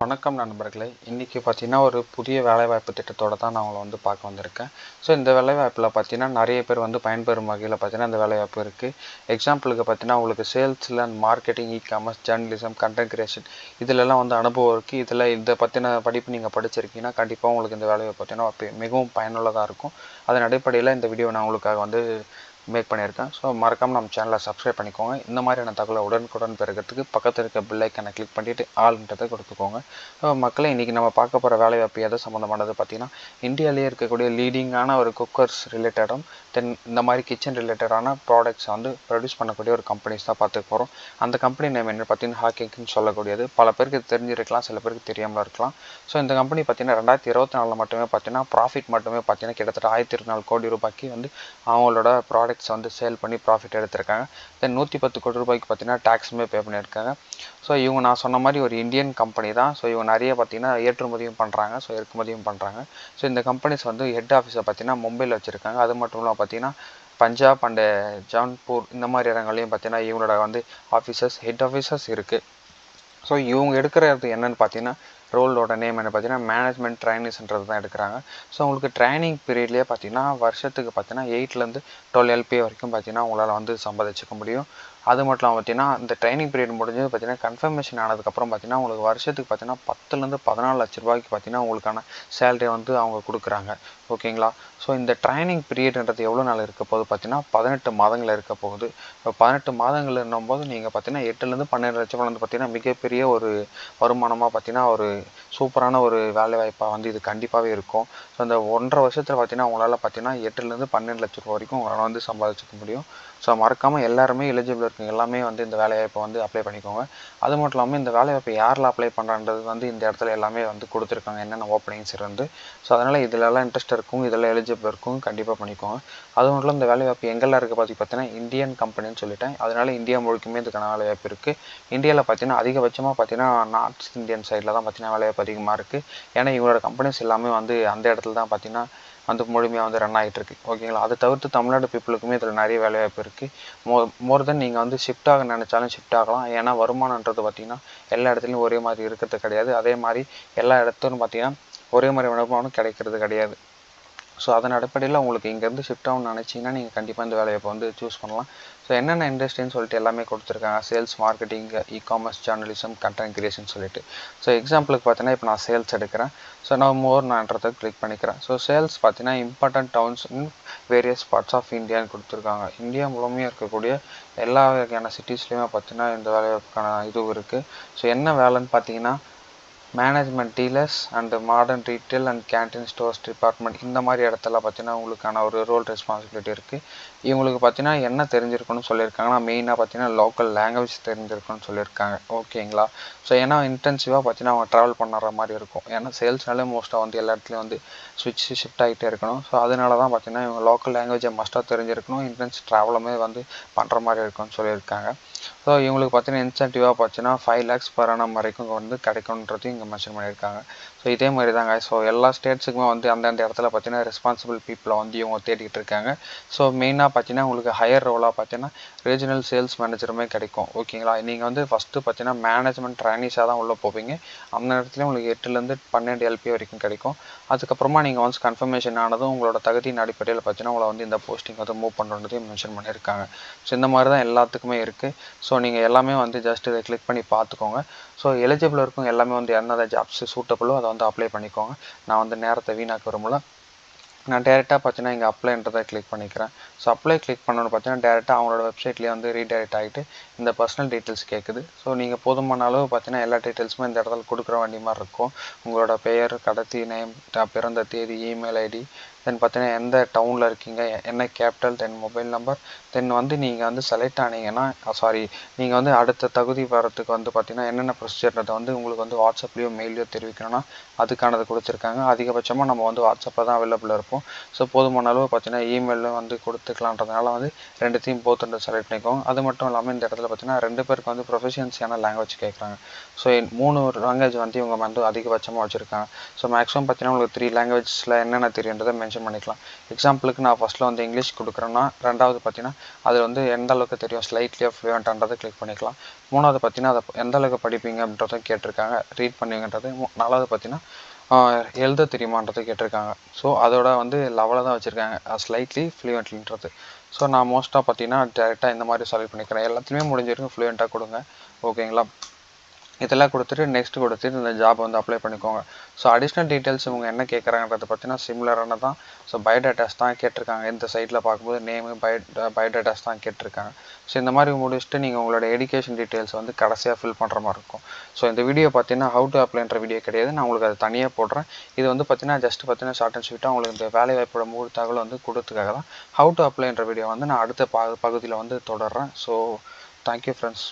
வணக்கம் நண்பர்களே. இன்றைக்கி பார்த்தீங்கன்னா ஒரு புதிய வேலைவாய்ப்பு திட்டத்தோடு தான் நான் உங்களை பார்க்க வந்திருக்கேன். ஸோ இந்த வேலைவாய்ப்பில் பார்த்தீங்கன்னா நிறைய பேர் பயன்பெறும் வகையில் பார்த்தீங்கன்னா இந்த வேலைவாய்ப்பு இருக்குது. எக்ஸாம்பிளுக்கு பார்த்தீங்கன்னா உங்களுக்கு சேல்ஸில் and marketing, e-commerce, journalism, content creation இதிலெல்லாம் அனுபவம் இருக்குது. இதில் இதை பற்றின படிப்பு நீங்கள் படிச்சிருக்கீங்கன்னா கண்டிப்பாக உங்களுக்கு இந்த வேலைவாய்ப்பு பார்த்தீங்கன்னா மிகவும் பயனுள்ளதாக இருக்கும். அதன் அடிப்படையில் இந்த வீடியோ நான் உங்களுக்காக மேக் பண்ணியிருக்கேன். ஸோ மறக்காமல் நம்ம சேனலை சப்ஸ்கிரைப் பண்ணிக்கோங்க. இந்த மாதிரியான தகவலை உடனுக்குடன் பெறுகிறதுக்கு பக்கத்தில் இருக்க பெல் ஐக்கனை கிளிக் பண்ணிவிட்டு ஆல்ன்றதை கொடுத்துக்கோங்க. மக்களை இன்றைக்கி நம்ம பார்க்க போகிற வேலைவாய்ப்பு எதை சம்மந்தமானது பார்த்தீங்கன்னா, இந்தியாவிலேயே இருக்கக்கூடிய லீடிங்கான ஒரு குக்கர்ஸ் ரிலேட்டடும் இந்த மாதிரி கிச்சன் ரிலேட்டடான ப்ராடக்ட்ஸை ப்ரொடியூஸ் பண்ணக்கூடிய ஒரு கம்பெனிஸ் தான் பார்த்துக்க போகிறோம். அந்த கம்பெனி நேம் என்ன பார்த்தீங்கன்னா ஹாக்கிங்னு சொல்லக்கூடியது. பல பேருக்கு தெரிஞ்சிருக்கலாம், சில பேருக்கு தெரியாமல் இருக்கலாம். ஸோ இந்த கம்பெனி பார்த்தீங்கன்னா 2024 மட்டுமே பார்த்தீங்கன்னா ப்ராஃபிட் மட்டுமே பார்த்தீங்கன்னா கிட்டத்தட்ட 1024 கோடி ரூபாய்க்கு அவங்களோட ப்ராடக்ட்ஸை சேல் பண்ணி ப்ராஃபிட் எடுத்திருக்காங்க. தென் 110 கோடி ரூபாய்க்கு பார்த்தீங்கன்னா டேக்ஸுமே பே பண்ணியிருக்காங்க. ஸோ இவங்க நான் சொன்ன மாதிரி ஒரு இந்தியன் கம்பெனி தான். ஸோ இவங்க நிறைய பார்த்தீங்கன்னா ஏற்றுமதியும் பண்ணுறாங்க, ஸோ இறக்குமதியும் பண்ணுறாங்க. ஸோ இந்த கம்பெனிஸ் ஹெட் ஆஃபீஸை பார்த்தீங்கன்னா மும்பையில் வச்சுருக்காங்க. அது மட்டும் இல்லாமல் பார்த்தீங்கன்னா பஞ்சாப் அண்டு ஜான்பூர் இந்த மாதிரி இடங்கள்லையும் பார்த்தீங்கன்னா இவங்களோட ஹெட் ஆஃபீஸஸ் இருக்குது. ஸோ இவங்க எடுக்கிறது என்னென்னு பார்த்தீங்கன்னா ரோலோட நேம் என்ன பார்த்தீங்கன்னா மேனேஜ்மெண்ட் ட்ரைனிஸ்ன்றது தான் எடுக்கிறாங்க. ஸோ உங்களுக்கு ட்ரைனிங் பீரியட்லேயே பார்த்தீங்கன்னா வருஷத்துக்கு பார்த்தீங்கன்னா 8லேருந்து 12 LPA வரைக்கும் பார்த்தீங்கன்னா உங்களால் சம்பாதிச்சிக்க முடியும். அது மட்டும் இல்லாமல் பார்த்தீங்கன்னா இந்த ட்ரைனிங் பீரியட் முடிஞ்சது பார்த்தீங்கன்னா கன்ஃபர்மேஷன் ஆனதுக்கப்புறம் பார்த்தீங்கன்னா உங்களுக்கு வருஷத்துக்கு பார்த்தீங்கன்னா 10லேருந்து 14 லட்ச ரூபாய்க்கு பார்த்தீங்கன்னா உங்களுக்கான சேலரி அவங்க கொடுக்குறாங்க. ஓகேங்களா? ஸோ இந்த ட்ரைனிங் பீரியட்ன்றது எவ்வளோ நாள் இருக்க போகுது பார்த்தீங்கன்னா 18 மாதங்கள் இருக்க போகுது. இப்போ 18 மாதங்கள் என்னும்போது நீங்கள் பார்த்தீங்கன்னா 8லேருந்து 12 லட்சம் பார்த்தீங்கன்னா மிகப்பெரிய ஒரு வருமானமாக பார்த்தீங்கன்னா ஒரு சூப்பரான ஒரு வேலைவாய்ப்பாக இது கண்டிப்பாகவே இருக்கும். ஸோ இந்த 1.5 வருஷத்தில் பார்த்தீங்கன்னா உங்களால் பார்த்தீங்கன்னா 8லேருந்து 12 லட்ச ரூபா வரைக்கும் உங்களால் சம்பாதிச்சிக்க முடியும். ஸோ மறக்காமல் எல்லாருமே எலிஜிபிள் இருக்குங்க, எல்லாமே இந்த வேலைவாய்ப்பை அப்ளை பண்ணிக்கோங்க. அது மட்டும் இல்லாமல் இந்த வேலைவாய்ப்பை யாரில் அப்ளை பண்ணுறான்றது இந்த இடத்துல எல்லாமே கொடுத்துருக்காங்க, என்னென்ன ஓப்பனிங்ஸ் இருந்து. ஸோ அதனால் இதிலெல்லாம் இன்ட்ரெஸ்ட் இருக்கும், இதெல்லாம் எலிஜிபிள் இருக்கும், கண்டிப்பாக பண்ணிக்கோங்க. அது மட்டும் இல்லாமல் இந்த வேலைவாய்ப்பு எங்கெல்லாம் இருக்குது பார்த்தீங்கன்னா இந்தியன் கம்பெனின்னு சொல்லிட்டேன். அதனால் இந்தியா முழுக்குமே இதுக்கான வேலைவாய்ப்பு இருக்குது. இந்தியாவில் பார்த்தீங்கன்னா அதிகபட்சமாக பார்த்தீங்கன்னா நார்த் இந்தியன் சைடில் தான் பார்த்தீங்கன்னா வேலைவாய்ப்பு அதிகமாக இருக்குது. ஏன்னா இவங்களோட கம்பெனிஸ் எல்லாமே அந்த இடத்துல தான் பார்த்தீங்கன்னா முழுமையாக ரன் ஆகிட்டு இருக்கு. ஓகேங்களா? அதை தவிர்த்து தமிழ்நாடு பீப்புளுக்குமே இதில் நிறைய வேலைவாய்ப்பு இருக்குது. மோர் தென் நீங்கள் ஷிஃப்ட் ஆக நினச்சாலும் ஷிஃப்ட் ஆகலாம். ஏன்னா வருமானன்றது பார்த்தீங்கன்னா எல்லா இடத்துலையும் ஒரே மாதிரி இருக்கிறது கிடையாது. அதே மாதிரி எல்லா இடத்துலையும் பார்த்தீங்கன்னா ஒரே மாதிரி வருமானம் கிடைக்கிறது கிடையாது. ஸோ அதன் அடிப்படையில் உங்களுக்கு இங்கேருந்து ஷிஃப்ட் ஆகணும்னு நினச்சிங்கன்னா நீங்கள் கண்டிப்பாக இந்த வேலையை சூஸ் பண்ணலாம். ஸோ என்னென்ன இண்டஸ்ட்ரின்னு சொல்லிட்டு எல்லாமே கொடுத்துருக்காங்க. Sales, marketing, e-commerce, journalism, content creation சொல்லிட்டு. ஸோ எக்ஸாம்பிளுக்கு பார்த்தீங்கன்னா இப்போ நான் சேல்ஸ் எடுக்கிறேன். ஸோ நான் நான்றதை கிளிக் பண்ணிக்கிறேன். ஸோ சேல்ஸ் பார்த்தீங்கன்னா important towns in various parts of இந்தியான்னு கொடுத்துருக்காங்க. இந்தியா முழுமையாக இருக்கக்கூடிய எல்லா வகையான சிட்டிஸ்லேயுமே பார்த்தீங்கன்னா இந்த வேலைக்கான இதுவும் இருக்குது. ஸோ என்ன வேலைன்னு பார்த்தீங்கன்னா management, dealers and modern retail and canteen stores department இந்த மாதிரி இடத்துல பார்த்தீங்கன்னா உங்களுக்கான ஒரு ரோல் ரெஸ்பான்சிபிலிட்டி இருக்குது. இவங்களுக்கு பார்த்தீங்கன்னா என்ன தெரிஞ்சிருக்கணும்னு சொல்லியிருக்காங்கன்னா மெயினாக பார்த்தீங்கன்னா லோக்கல் லாங்குவேஜ் தெரிஞ்சிருக்கணும்னு சொல்லியிருக்காங்க. ஓகேங்களா? ஸோ ஏன்னா இன்டென்சிவாக பார்த்தீங்கன்னா அவங்க ட்ராவல் பண்ணுற மாதிரி இருக்கும். ஏன்னா சேல்ஸ்னாலே மோஸ்ட்டாக எல்லா இடத்துலையும் ஸ்விட்ச் ஷிஃப்ட் ஆகிட்டே இருக்கணும். ஸோ அதனால தான் பார்த்தீங்கன்னா இவங்க லோக்கல் லாங்குவேஜை மஸ்ட்டாக தெரிஞ்சிருக்கணும், இன்டென்ஸ் ட்ராவலுமே பண்ணுற மாதிரி இருக்கும்னு சொல்லியிருக்காங்க. ஸோ இவங்களுக்கு பார்த்தீங்கன்னா இன்சென்டிவாக பார்த்தீங்கன்னா 5 lakhs per annum வரைக்கும் கிடைக்கும்ன்றது இங்கே மென்ஷன் பண்ணியிருக்காங்க. ஸோ இதே மாதிரி தாங்க. ஸோ எல்லா ஸ்டேட்ஸுக்குமே அந்தந்த இடத்துல பார்த்தீங்கன்னா ரெஸ்பான்சிபிள் பீப்புளை இவங்க தேடிக்கிட்டு இருக்காங்க. ஸோ மெயினாக பார்த்தீங்கன்னா உங்களுக்கு ஹையர் ரோலாக பார்த்தீங்கன்னா ரீஜனல் சேல்ஸ் மேனேஜருமே கிடைக்கும். ஓகேங்களா? நீங்கள் ஃபஸ்ட்டு பார்த்தீங்கன்னா மேனேஜ்மெண்ட் ட்ரைனிஸாக தான் உள்ளே போவீங்க. அந்த இடத்துல உங்களுக்கு 8லேருந்து 12 LPA வரைக்கும் கிடைக்கும். அதுக்கப்புறமா நீங்கள் ஒன்ஸ் கன்ஃபர்மேஷன் ஆனதும் உங்களோட தகுதியின் அடிப்படையில் பார்த்தீங்கன்னா உங்களை இந்த போஸ்டிங் மூவ் பண்ணுறதையும் மென்ஷன் பண்ணியிருக்காங்க. ஸோ இந்த மாதிரி தான் எல்லாத்துக்குமே இருக்குது. ஸோ நீங்கள் எல்லாமே ஜஸ்ட் இதை கிளிக் பண்ணி பார்த்துக்கோங்க. ஸோ எலிஜிபிள் இருக்கும் எல்லாமே என்னென்ன ஜாப்ஸ் சூட்டபிளோ அதை அப்ளை பண்ணிக்கோங்க. நான் நேரத்தை வீணாக்க விரும்பல. நான் டேரெக்டாக பார்த்தீங்கன்னா இங்கே அப்ளைன்றதை கிளிக் பண்ணிக்கிறேன். ஸோ அப்ளை கிளிக் பண்ணணும்னு பார்த்தீங்கன்னா டேரெக்டாக அவங்களோட வெப்சைட்லேயே ரீடைரக்ட் ஆகிட்டு இந்த பர்சனல் டீட்டெயில்ஸ் கேட்குது. ஸோ நீங்கள் போதுமான அளவு பார்த்தீங்கன்னா எல்லா டீட்டெயில்ஸுமே இந்த இடத்துல கொடுக்குற வேண்டிய மாதிரி இருக்கும். உங்களோட பெயர், கடைசி நேம், பிறந்த தேதி, இமெயில் ஐடி, தென் பார்த்தீங்கன்னா எந்த டவுனில் இருக்கீங்க, என்ன கேபிட்டல், தென் மொபைல் நம்பர், தென் நீங்கள் செலக்ட் ஆனீங்கன்னா நீங்கள் அடுத்த தகுதி வரத்துக்கு பார்த்தீங்கன்னா என்னென்ன ப்ரொசீஜர்ன்றதை உங்களுக்கு வாட்ஸ்அப்லேயோ மெயிலையோ தெரிவிக்கணும்னா அதுக்கானது கொடுத்துருக்காங்க. அதிகபட்சமாக நம்ம வாட்ஸ்அப்பில் தான் அவைலபிளாக இருப்போம். ஸோ போதுமான அளவு பார்த்தீங்கன்னா இமெயிலும் கொடுத்துக்கலான்றதுனால ரெண்டுத்தையும் போத்து செலக்ட் பண்ணிக்கோங்க. அது மட்டும் இல்லாமல் இந்த இடத்துல பார்த்தீங்கன்னா 2 பேருக்கு ப்ரொஃபஷன்ஸியான லாங்குவேஜ் கேட்குறாங்க. ஸோ 3 லாங்குவேஜ் இவங்க அதிகபட்சமாக வச்சுருக்காங்க. ஸோ மேக்ஸிமம் பார்த்தீங்கன்னா உங்களுக்கு 3 லாங்குவேஜஸில் என்னென்ன தெரியுன்றதை மென்ஷன் பண்ணிக்கலாம். எக்ஸாம்பிளுக்கு நான் ஃபஸ்ட்டில் வந்து இங்கிலீஷ் கொடுக்குறேன்னா, ரெண்டாவது பார்த்தீங்கன்னா அது வந்து எந்த அளவுக்கு தெரியும் ஸ்லைட்லியாக ஃப்ளூயண்ட்டான்றதை கிளிக் பண்ணிக்கலாம். மூணாவது பார்த்தீங்கன்னா அதை எந்த அளவுக்கு படிப்பீங்க அப்படின்றதும் கேட்டிருக்காங்க, ரீட் பண்ணுவீங்கன்றது. நாலாவது பார்த்தீங்கன்னா எழுத தெரியுமான்றதை கேட்டிருக்காங்க. ஸோ அதோட வந்து லெவலை தான் வச்சுருக்காங்க, ஸ்லைட்லி ஃப்ளூயண்ட்லின்றது. ஸோ நான் மோஸ்ட்டாக பார்த்தீங்கன்னா டேரெக்டாக இந்த மாதிரி செலக்ட் பண்ணிக்கிறேன். எல்லாத்துலேயுமே முடிஞ்சிருக்கும் ஃப்ளூயண்ட்டாக கொடுங்க, ஓகேங்களா. இதெல்லாம் கொடுத்துட்டு நெக்ஸ்ட் கொடுத்துட்டு இந்த ஜாப் வந்து அப்ளை பண்ணிக்கோங்க. ஸோ அடிஷ்னல் டீட்டெயில்ஸ் இவங்க என்ன கேட்குறாங்கன்றத பார்த்தீங்கன்னா சிமிலரான தான். ஸோ பயோடேட்டாஸ் தான் கேட்டிருக்காங்க. இந்த சைட்டில் பார்க்கும்போது நேமு பயோடேட்டாஸ் தான் கேட்டிருக்காங்க. ஸோ இந்த மாதிரி முடிச்சுட்டு நீங்கள் உங்களோட எஜுகேஷன் டீட்டெயில்ஸ் வந்து கடைசியாக ஃபில் பண்ணுற மாதிரி இருக்கும். ஸோ இந்த வீடியோ பார்த்தீங்கன்னா ஹவு டு அப்ளைன்ற வீடியோ கிடையாது, நான் உங்களுக்கு அது தனியாக போடுறேன். இது வந்து பார்த்தீங்கன்னா ஜஸ்ட் பார்த்தீங்கன்னா ஷார்ட் அண்ட் ஸ்வீட்டாக உங்களுக்கு இந்த வேலை வாய்ப்போட முழு தகவல் வந்து கொடுத்துக்காக தான் ஹவு டு அப்ளைன்ற வீடியோ வந்து நான் அடுத்த பகுதியில் வந்து தொடர்றேன். So thank you friends.